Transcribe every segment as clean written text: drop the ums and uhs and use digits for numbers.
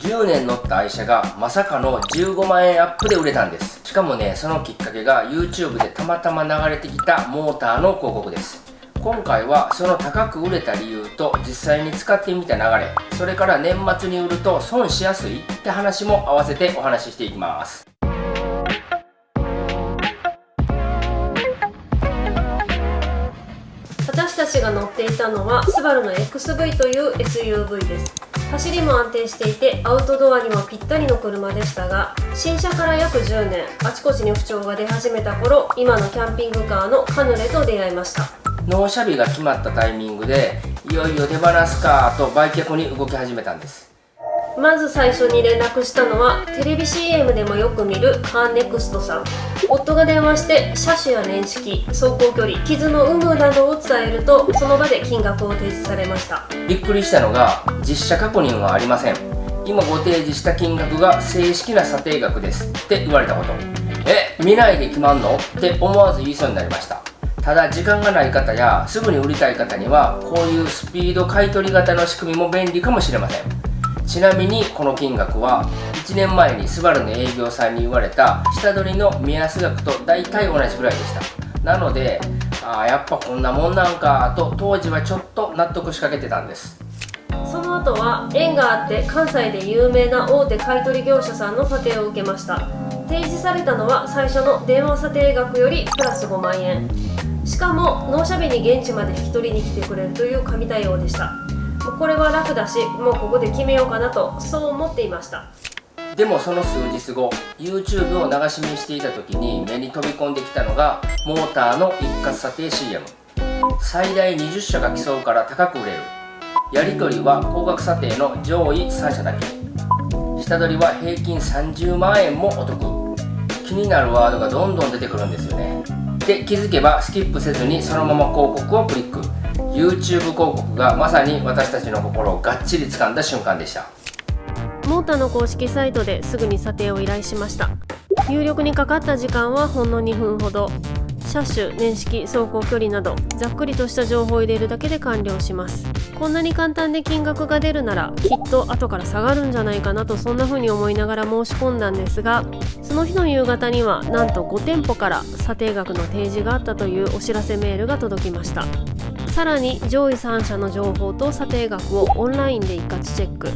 10年乗った愛車がまさかの15万円アップで売れたんです。しかもね、そのきっかけが YouTube でたまたま流れてきたモーターの広告です。今回はその高く売れた理由と実際に使ってみた流れ、それから年末に売ると損しやすいって話も合わせてお話ししていきます。私たちが乗っていたのはスバルの XV という SUV です。走りも安定していてアウトドアにもぴったりの車でしたが、新車から約10年、あちこちに不調が出始めた頃、今のキャンピングカーのカヌレと出会いました。納車日が決まったタイミングでいよいよ手放すかと売却に動き始めたんです。まず最初に連絡したのはテレビ CM でもよく見るカーネクストさん。夫が電話して車種や年式、走行距離、傷の有無などを伝えると、その場で金額を提示されました。びっくりしたのが実車確認はありません。今ご提示した金額が正式な査定額ですって言われたこと。見ないで決まんのって思わず言いそうになりました。ただ時間がない方やすぐに売りたい方にはこういうスピード買取型の仕組みも便利かもしれません。ちなみにこの金額は1年前にスバルの営業さんに言われた下取りの目安額と大体同じぐらいでした。なのでやっぱこんなもんなんかと当時はちょっと納得しかけてたんです。その後は縁があって関西で有名な大手買取業者さんの査定を受けました。提示されたのは最初の電話査定額よりプラス5万円。しかも納車日に現地まで引き取りに来てくれるという神対応でした。これは楽だし、もうここで決めようかなとそう思っていました。でもその数日後、 YouTube を流し見していた時に目に飛び込んできたのがモーターの一括査定 CM。 最大20社が競うから高く売れる、やり取りは高額査定の上位3社だけ、下取りは平均30万円もお得。気になるワードがどんどん出てくるんですよね。で、気づけばスキップせずにそのまま広告をクリック。 YouTube 広告がまさに私たちの心をがっちり掴んだ瞬間でした。モーターの公式サイトですぐに査定を依頼しました。入力にかかった時間はほんの2分ほど。車種、年式、走行距離などざっくりとした情報を入れるだけで完了します。こんなに簡単で金額が出るならきっと後から下がるんじゃないかなと、そんな風に思いながら申し込んだんですが、その日の夕方にはなんと5店舗から査定額の提示があったというお知らせメールが届きました。さらに上位3社の情報と査定額をオンラインで一括チェック。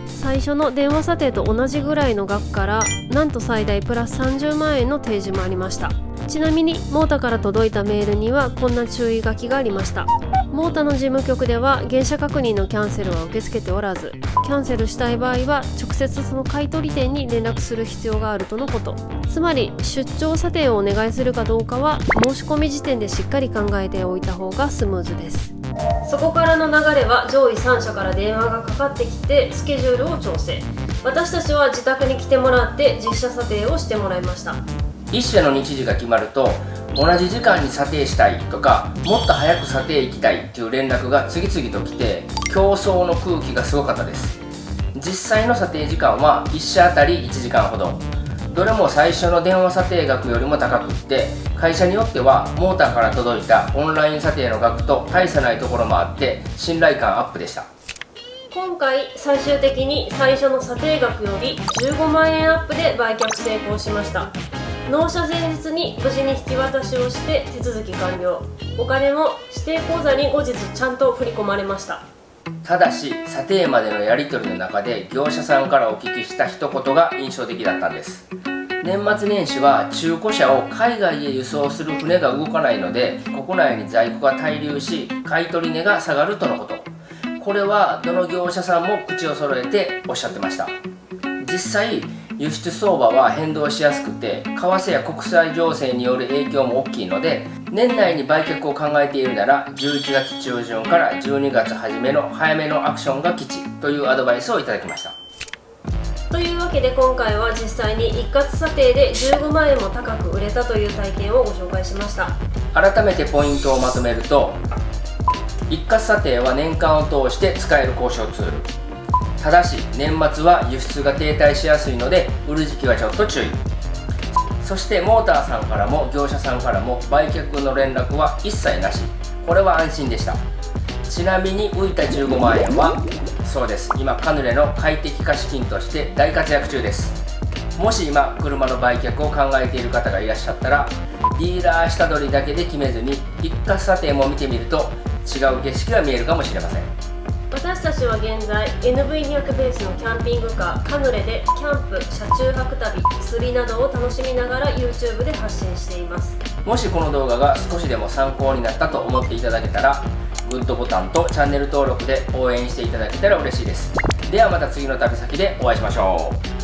最初の電話査定と同じぐらいの額からなんと最大プラス30万円の提示もありました。ちなみにモータから届いたメールにはこんな注意書きがありました。モータの事務局では原車確認のキャンセルは受け付けておらず、キャンセルしたい場合は直接その買取店に連絡する必要があるとのこと。つまり出張査定をお願いするかどうかは申し込み時点でしっかり考えておいた方がスムーズです。そこからの流れは上位3社から電話がかかってきてスケジュールを調整。私たちは自宅に来てもらって実車査定をしてもらいました。1社の日時が決まると同じ時間に査定したいとかもっと早く査定行きたいっていう連絡が次々と来て、競争の空気がすごかったです。実際の査定時間は1社あたり1時間ほど。どれも最初の電話査定額よりも高くって、会社によってはモーターから届いたオンライン査定の額と大差ないところもあって信頼感アップでした。今回最終的に最初の査定額より15万円アップで売却成功しました。納車前日に無事に引き渡しをして手続き完了。お金も指定口座に後日ちゃんと振り込まれました。ただし査定までのやり取りの中で業者さんからお聞きした一言が印象的だったんです。年末年始は中古車を海外へ輸送する船が動かないので国内に在庫が滞留し買取値が下がるとのこと。これはどの業者さんも口を揃えておっしゃってました。実際輸出相場は変動しやすくて為替や国際情勢による影響も大きいので、年内に売却を考えているなら11月中旬から12月初めの早めのアクションが吉というアドバイスをいただきました。というわけで今回は実際に一括査定で15万円も高く売れたという体験をご紹介しました。改めてポイントをまとめると、一括査定は年間を通して使える交渉ツール。ただし年末は輸出が停滞しやすいので売る時期はちょっと注意。そしてモーターさんからも業者さんからも売却の連絡は一切なし。これは安心でした。ちなみに浮いた15万円はそうです。今カヌレの快適化資金として大活躍中です。もし今車の売却を考えている方がいらっしゃったら、ディーラー下取りだけで決めずに一括査定も見てみると違う景色が見えるかもしれません。私たちは現在 NV200 ベースのキャンピングカーカヌレでキャンプ、車中泊旅、釣りなどを楽しみながら YouTube で発信しています。もしこの動画が少しでも参考になったと思っていただけたら、グッドボタンとチャンネル登録で応援していただけたら嬉しいです。ではまた次の旅先でお会いしましょう。